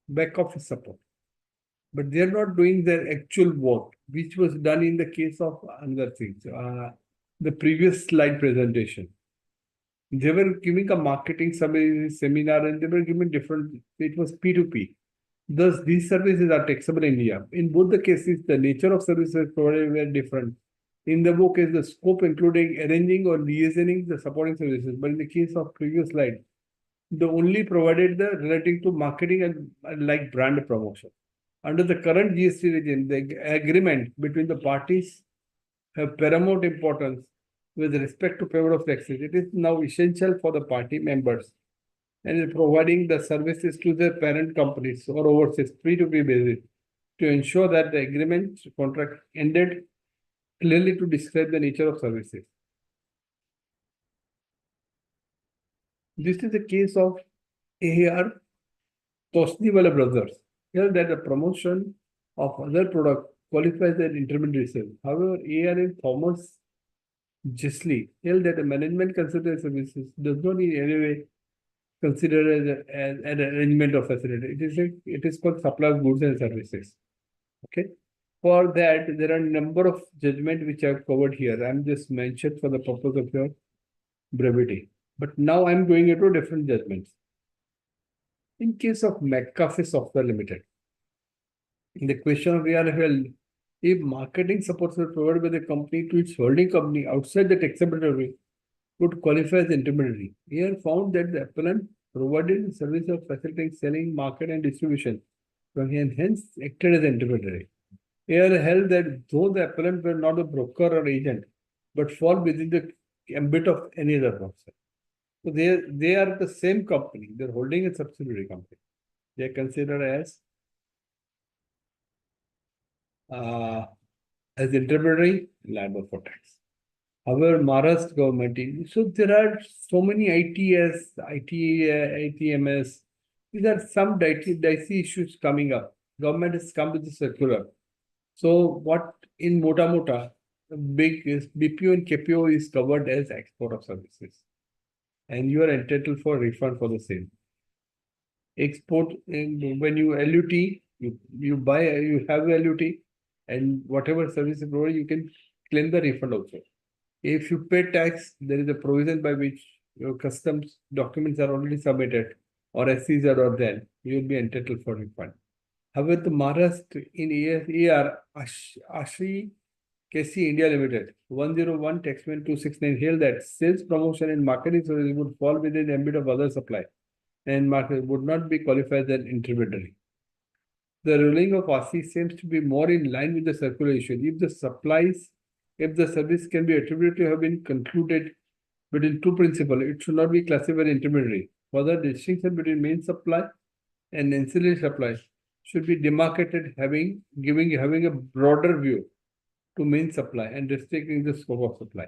Back office support. But they are not doing their actual work, which was done in the case of another thing. The previous slide presentation. They were giving a marketing seminar and they were giving different, it was P2P. Thus, these services are taxable in India. In both the cases, the nature of services provided were different. In the book is the scope including arranging or liaisoning the supporting services. But in the case of previous slide, they only provided the relating to marketing and like brand promotion. Under the current GST regime, the agreement between the parties have paramount importance with respect to payment of taxes. It is now essential for the party members and providing the services to their parent companies or overseas P2P basis to ensure that the agreement contract ended clearly to describe the nature of services. This is the case of AAR Tosniwala brothers. Here that the promotion of other product qualifies as intermediary sale. However, AAR and Thomas Gisley held that the management consultant services does not in any way considered as an arrangement of facility. It is called supply of goods and services. Okay. For that, there are a number of judgments which I have covered here. I'm just mentioned for the purpose of your brevity. But now I'm going into different judgments. In case of McAfee Software Limited, in the question of real held, if marketing supports were provided by the company to its holding company outside the taxable territory, would qualify as intermediary. Here found that the appellant provided the service of facilitating selling, market, and distribution, and hence acted as intermediary. Here held that though the appellant were not a broker or agent, but fall within the ambit of any other person. So they are the same company. They're holding a subsidiary company. They are considered as uh, as intermediary, liable for tax. However, Maharashtra government, so there are so many ITS, ITMS. These are some dicey issues coming up. Government has come with the circular. So what in Mota, big is BPO and KPO is covered as export of services, and you are entitled for refund for the same. Export when you LUT, you buy, you have LUT, and whatever service you provide, you can claim the refund also. If you pay tax, there is a provision by which your customs documents are already submitted or SCs are not there, you will be entitled for refund. However, the Maharashtra in ER Ashi KC India Limited 101 Taxman 269 held that sales promotion and marketing services would fall within the ambit of other supply and market would not be qualified as an intermediary. The ruling of ASI seems to be more in line with the circular issue. If the service can be attributed to have been concluded between two principles, it should not be classified as intermediary. Further, the distinction between main supply and ancillary supply should be demarcated, having a broader view to main supply and restricting the scope of supply.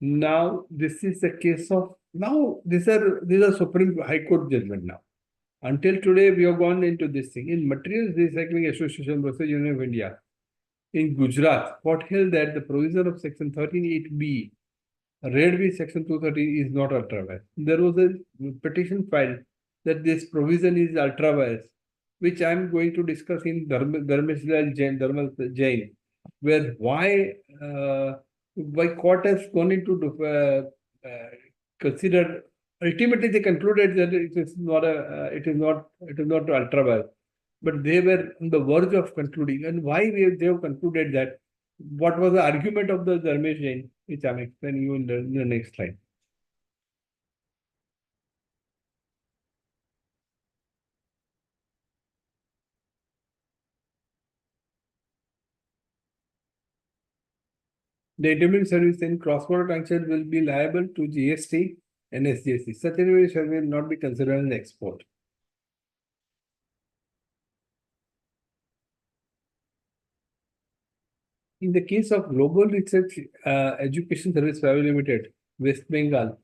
Now, this is the case of these are Supreme High Court judgment now. Until today, we have gone into this thing. In Materials Recycling Association versus Union of India, in Gujarat, court held that the provision of Section 13(8)(b), Red V Section 230 is not ultra vires. There was a petition filed that this provision is ultra vires, which I am going to discuss in Dharmesh Jain, where why court has gone into consider. Ultimately, they concluded that it is not ultra vires, but they were on the verge of concluding. And why they have concluded that? What was the argument of the Dharmesh Jain, which I'm explaining you in the next slide. The intermediate service in cross-border transactions will be liable to GST and SGST. Such intermediate service will not be considered an export. In the case of Global Research Education Service Private Limited, West Bengal,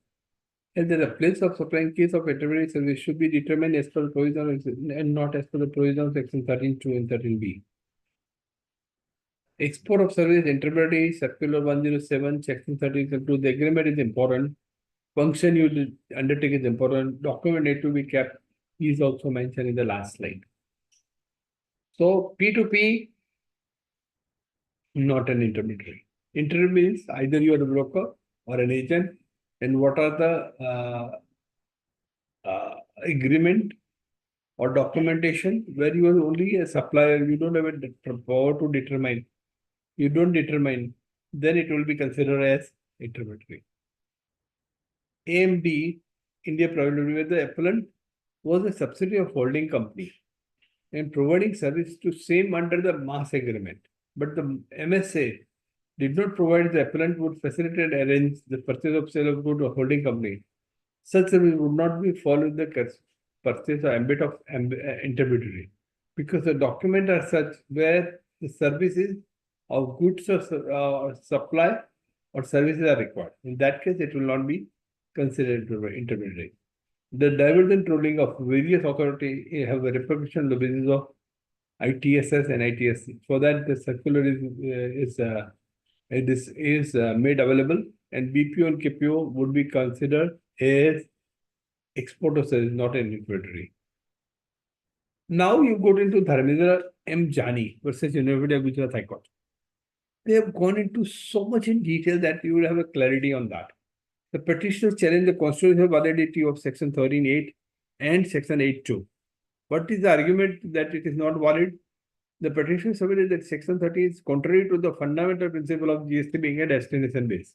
and the place of supply in case of intermediate service should be determined as per the provision and not as per the provision of Section 13(2) and 13(b). Export of service intermediary circular 107 section 32. The agreement is important. Function you undertake is important. Document need to be kept is also mentioned in the last slide. So P2P, not an intermediary. Intermediary means either you are a broker or an agent, and what are the agreement or documentation where you are only a supplier, you don't have a power to determine. You don't determine, then it will be considered as intermediary. AMD, India Private Limited, where the appellant was a subsidiary of holding company and providing service to same under the mass agreement. But the MSA did not provide the appellant would facilitate and arrange the purchase of sale of good or holding company. Such service would not be followed the purchase or ambit of intermediary, because the document are such where the services of goods or supply or services are required. In that case, it will not be considered intermediary. The divergent ruling of various authorities have a repercussion on the basis of ITSS and ITSC. For that, the circular is made available, and BPO and KPO would be considered as export of service, not an intermediary. Now you go into Dharmendra M. Jani versus University of Gujarat High Court. They have gone into so much in detail that you will have a clarity on that. The petitioners challenge the constitutional validity of Section 13(8) and Section 8(2). What is the argument that it is not valid? The petition submitted that Section 30 is contrary to the fundamental principle of GST being a destination base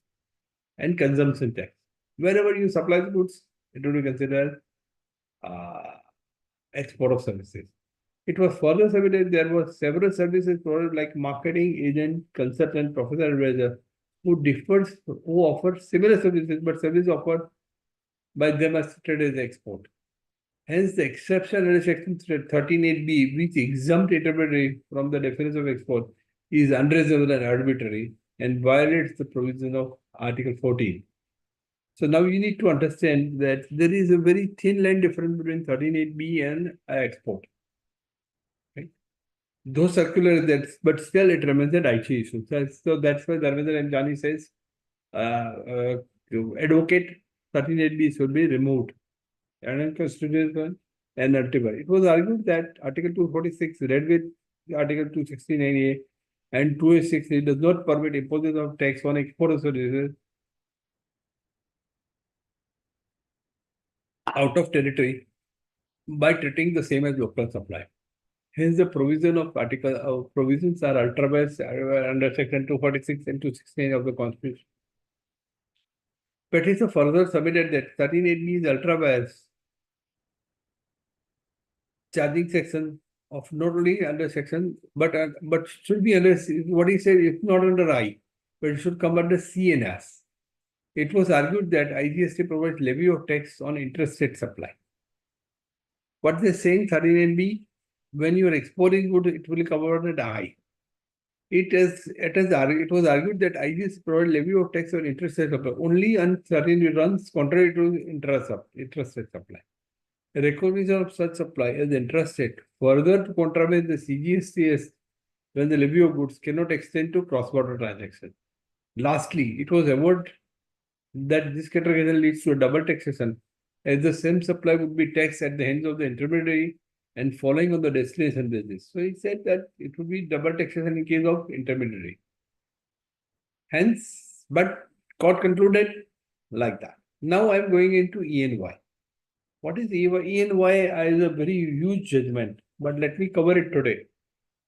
and consumption tax. Wherever you supply the goods, it will be considered export of services. It was further submitted there were several services provided like marketing agent, consultant, professional advisor who offer similar services, but service offered by them are treated as export. Hence, the exception under Section 13(8)(b), which exempt intermediary from the definition of export, is unreasonable and arbitrary and violates the provision of Article 14. So now you need to understand that there is a very thin line difference between 13(8)(b) and export. Right? Those circular that, but still it remains an IT issue. So that's why Dharmendra M. Jani says to advocate 13(8)(b) should be removed. Unconstitutional and nullified. It was argued that Article 246 read with Article 269A and 286 does not permit imposition of tax on export of services out of territory by treating the same as local supply. Hence, the provision of provisions are ultra vires under Section 246 and 269 of the Constitution. Petitioner further submitted that 13(8)(b) is ultra vires charging section of not only under section but should be under what he said, if not under I, but it should come under C and S. It was argued that IGST provides levy of tax on interstate supply. What they're saying 13(8)(b), when you are exporting good, it will come under I. It was argued that IGST provides levy of tax on interstate supply only on certain runs contrary to interstate supply. Recognition of such supply as intrastate further to contravene the CGSTS when the levy of goods cannot extend to cross-border transactions. Lastly, it was avowed that this categorization leads to a double taxation, as the same supply would be taxed at the hands of the intermediary and following on the destination basis. So he said that it would be double taxation in case of intermediary. Hence, but court concluded like that. Now I am going into E&Y. What is E&Y is a very huge judgment, but let me cover it today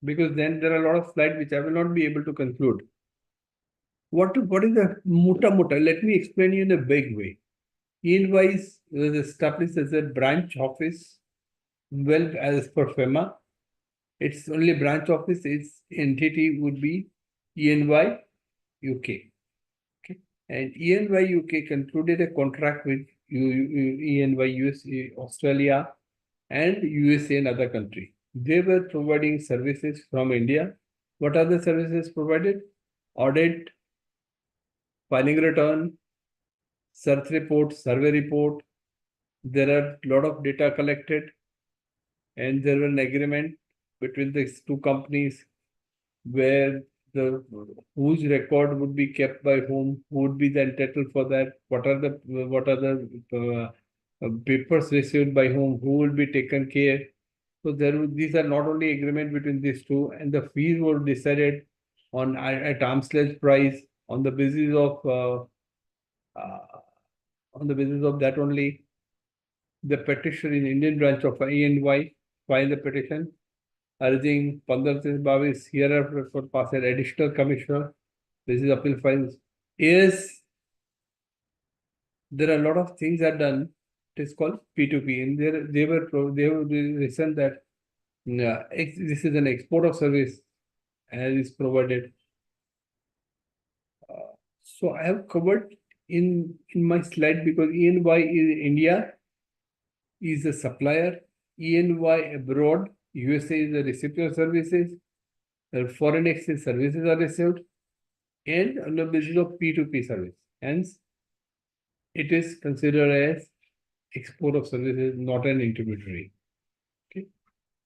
because then there are a lot of slides which I will not be able to conclude. What is the muta? Let me explain you in a big way. E&Y was established as a branch office, well, as per FEMA. Its only branch office, its entity would be E&Y UK. Okay. And E&Y UK concluded a contract with E&Y US, Australia, and USA and other countries. They were providing services from India. What are the services provided? Audit, filing return, search report, survey report. There are a lot of data collected, and there was an agreement between these two companies where whose record would be kept by whom, who would be the entitled for that, what are the papers received by whom, who will be taken care. So these are not only agreement between these two, and the fees were decided on at arm's length price on the basis of that only. The petition in Indian branch of E&Y filed the petition urging 1522 hereafter for pass an additional commissioner. This is appeal files. Yes, there are a lot of things are done. It is called P2P, and they have written that this is an export of service as is provided. So I have covered in my slide because E&Y is India is a supplier, E&Y abroad, USA is the recipient of services, foreign exchange services are received, and on the basis of P2P service. Hence, it is considered as export of services, not an intermediary. Okay,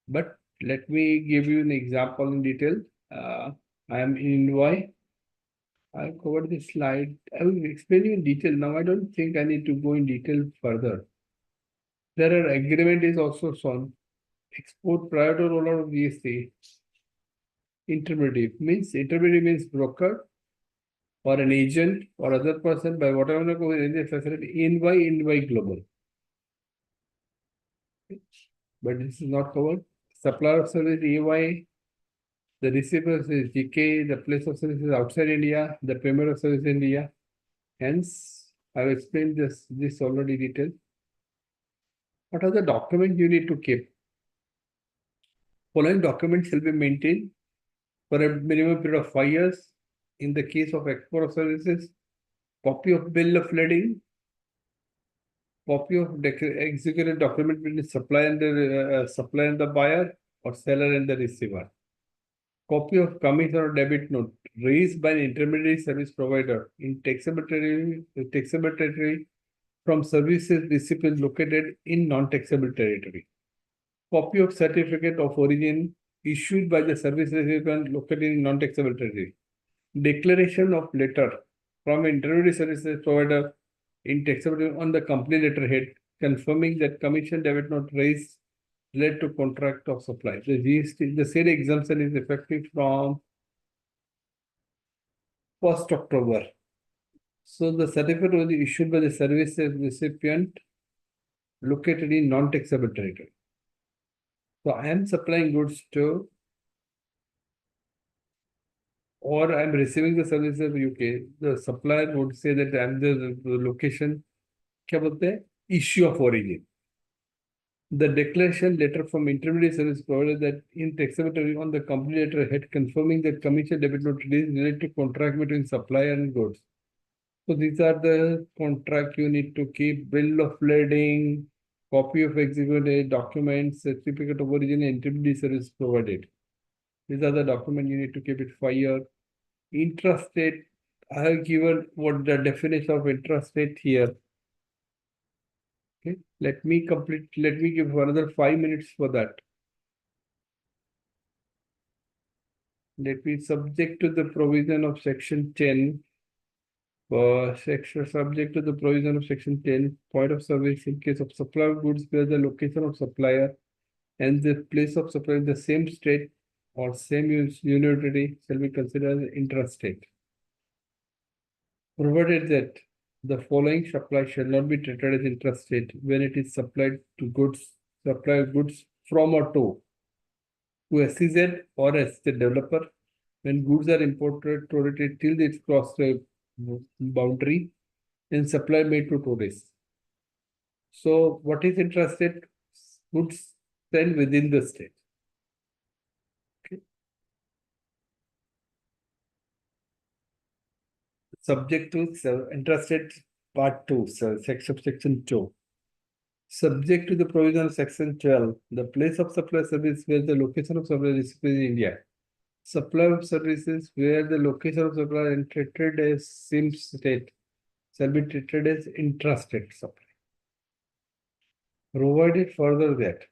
but let me give you an example in detail. I am in Y. I've covered this slide. I will explain you in detail. Now, I don't think I need to go in detail further. There are agreement is also shown. Export prior to rollout of GST. Intermediary means broker or an agent or other person by whatever facility in global. But this is not covered. Supplier of service EY, the receiver is GK, the place of service is outside India, the payment of service in India. Hence, I've explained this already detailed. What are the documents you need to keep? Following documents shall be maintained for a minimum period of 5 years. In the case of export of services, copy of bill of lading, Copy of executed document between supplier and the buyer or seller and the receiver. Copy of commission or debit note raised by an intermediary service provider in taxable territory from services recipient located in non-taxable territory. Copy of certificate of origin issued by the service recipient located in non-taxable territory. Declaration of letter from intermediary services provider in taxable on the company letterhead confirming that commission debit note raised led to contract of supply. The GST, the said exemption is effective from 1st October. So the certificate was issued by the service recipient located in non-taxable territory. So I am supplying goods to, or I am receiving the services of UK. The supplier would say that I am the location. क्या बोलते हैं? Issue of origin. The declaration letter from intermediary service provider that in taxable territory on the company letterhead confirming that commission debit note is related to contract between supplier and goods. So these are the contract you need to keep: bill of lading, copy of executed documents, certificate of origin, intermediary service provided. These are the documents you need to keep it for your intrastate. I have given what the definition of intrastate here. Okay, let me give another 5 minutes for that. Let me subject to the provision of section 10. Subject to the provision of section 10, point of service in case of supply of goods where the location of supplier and the place of supply in the same state or same unity shall be considered as intrastate. Provided that the following supply shall not be treated as intrastate when it is supplied to goods, supply of goods from or to SEZ or as the developer, when goods are imported to it till it's crossed a boundary and supply made to tourists. So what is intrastate? Goods sent within the state. Okay. Subject to intrastate part 2, section 2. Subject to the provision of section 12, the place of supply service where the location of supply is in India. Supply of services where the location of supply is treated as same state shall be treated as intrastate supply. Provided further that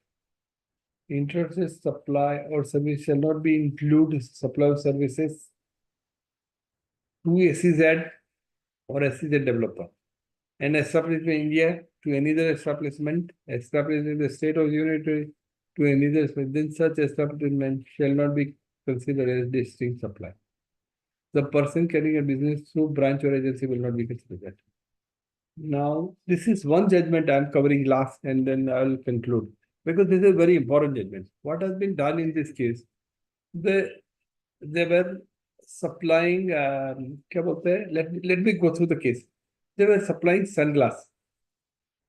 intrastate supply or service shall not be include supply of services to SEZ or SEZ developer and established in India to any other establishment established in the state or unity to any other, then such establishment shall not be considered as distinct supply. The person carrying a business through branch or agency will not be considered. Now, this is one judgment I am covering last and then I will conclude because this is a very important judgment. What has been done in this case? They were supplying, let me go through the case. They were supplying sunglass.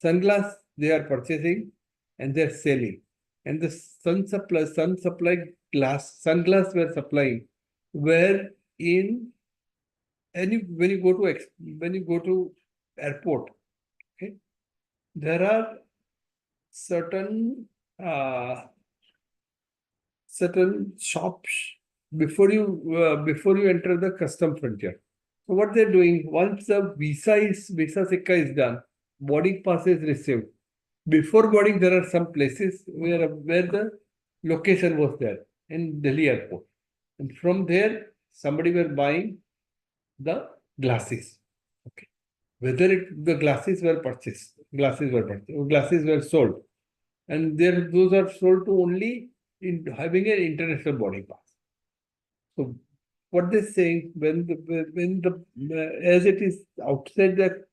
Sunglass they are purchasing and they are selling. And the sun supply glass, sunglass were supplying where in any when you go to airport, okay, there are certain shops before you enter the custom frontier. So what they're doing, once the visa sikka is done, boarding pass is received. Before boarding, there are some places where the location was there in Delhi airport. And from there, somebody were buying the glasses. Okay. Whether the glasses were purchased, glasses were sold. And those are sold to only in having an international boarding pass. So what they're saying, as it is outside the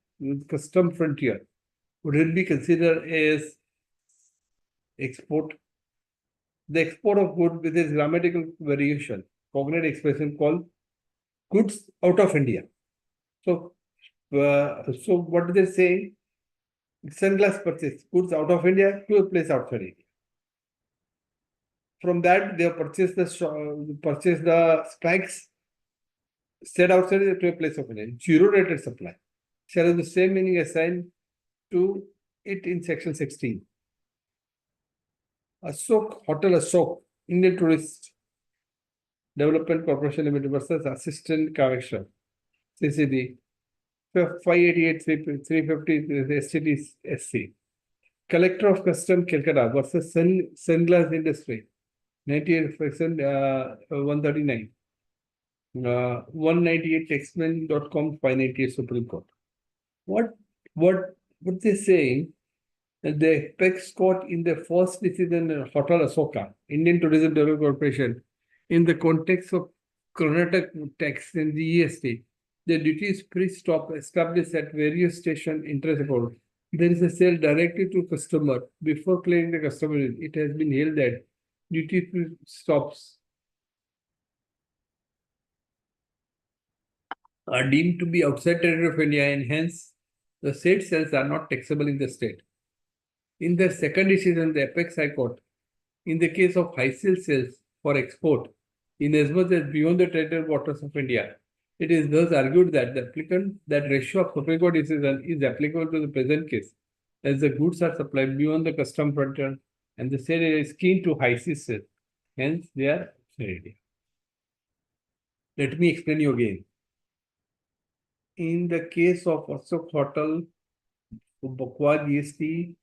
custom frontier, would it be considered as export? The export of goods with its grammatical variation, cognate expression called goods out of India. So what they're saying, sunglass purchase, goods out of India to a place outside India. From that, they have purchased the specs, set outside to a place of India. Zero rated supply shall have the same meaning assigned to it in section 16. Hotel Ashok, Indian Tourist Development Corporation Limited versus Assistant Commissioner, CCD, 588 350 STD SC. Collector of Custom Calcutta versus Sunglass Industry, 98% 139. 198 Xmen.com 598 Supreme Court. What they're saying, that the apex court in the first decision in Hotel Asoka, Indian Tourism Development Corporation, in the context of Karnataka tax and the GST, the duties free stop established at various station interest account. There is a sale directly to customer before clearing the customer. It has been held that duty free stops are deemed to be outside territory of India and hence the said sales are not taxable in the state. In their second decision, the Apex High Court, in the case of high seal sales for export, in as much as beyond the territorial waters of India, it is thus argued that the applicant that ratio of Supreme Court decision is applicable to the present case, as the goods are supplied beyond the custom frontier and the said area is keen to high seal sales. Hence, they are outside India. Let me explain you again. In the case of Ashok Hotel, Bakwa GST,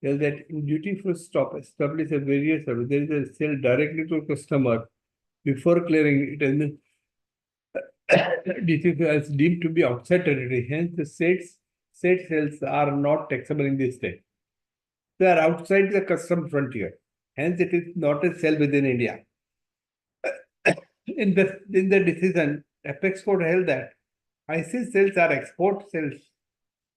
is that in duty-free stop established at various services, there is a sale directly to customer before clearing it, and duty-free is deemed to be outside territory. Hence, the said sales are not taxable in this state. They are outside the custom frontier. Hence, it is not a sale within India. In the decision, Apex Court held that IC sales are export sales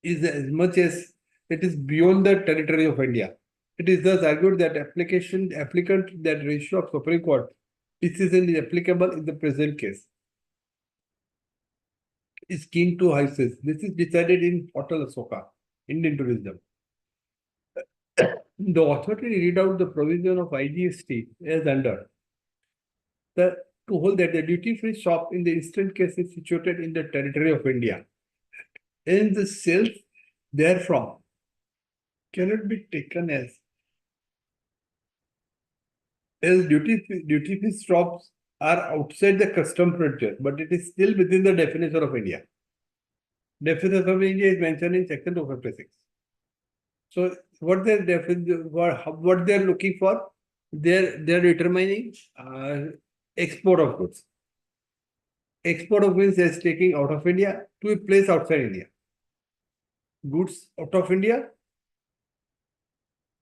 is as much as it is beyond the territory of India. It is thus argued that applicant that ratio of Supreme Court decision is applicable in the present case. Is keen to high sales. This is decided in Hotel Asoka, Indian Tourism. The authority read out the provision of IGST as under to hold that the duty-free shop in the instant case is situated in the territory of India. And the sales therefrom cannot be taken as duty-free shops are outside the custom frontier, but it is still within the definition of India. Definition of India is mentioned in section 256. So what they're looking for, they're determining export of goods. Export of goods is taking out of India to a place outside India. Goods out of India.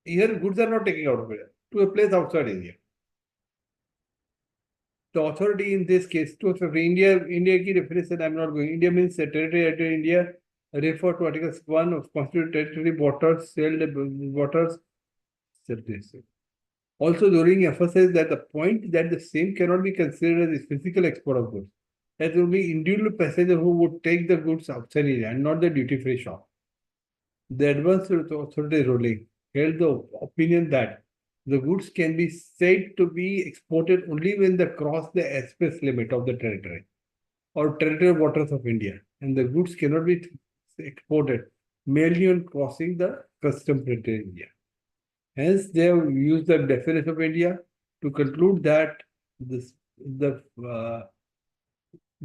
Here, goods are not taking out of India to a place outside India. The authority in this case, to India ki definition, I'm not going. India means territory under India. Refer to Article 1 of Constituted Territory, waters, sailed waters. Also, during emphasized that the point that the same cannot be considered as a physical export of goods. That will be individual passenger who would take the goods outside India and not the duty-free shop. The advanced authority ruling held the opinion that the goods can be said to be exported only when they cross the airspace limit of the territory or territorial waters of India, and the goods cannot be exported merely on crossing the custom frontier in India. Hence, they have used the definition of India to conclude that the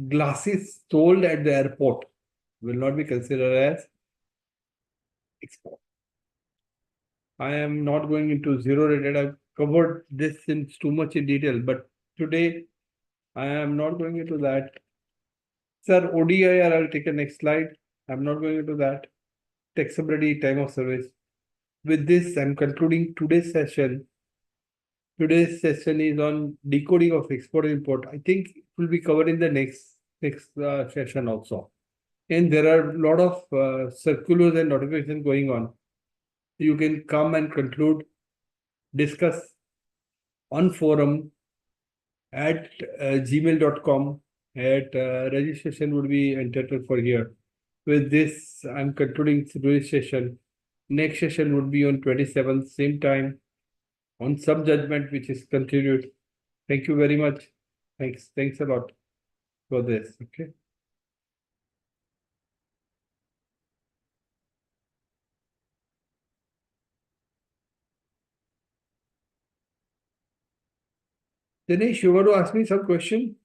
glasses sold at the airport will not be considered as export. I am not going into zero rated. I've covered this in too much in detail, but today I am not going into that. Sir, ODIR, I'll take the next slide. I'm not going into that. Taxability, time of service. With this, I'm concluding today's session. Today's session is on decoding of export and import. I think it will be covered in the next session also. And there are a lot of circulars and notifications going on. You can come and conclude, discuss on forum at gmail.com. Registration would be entitled for here. With this, I'm concluding today's session. Next session would be on 27th, same time, on some judgment, which is continued. Thank you very much. Thanks a lot for this. Okay. Dinesh, you want to ask me some question?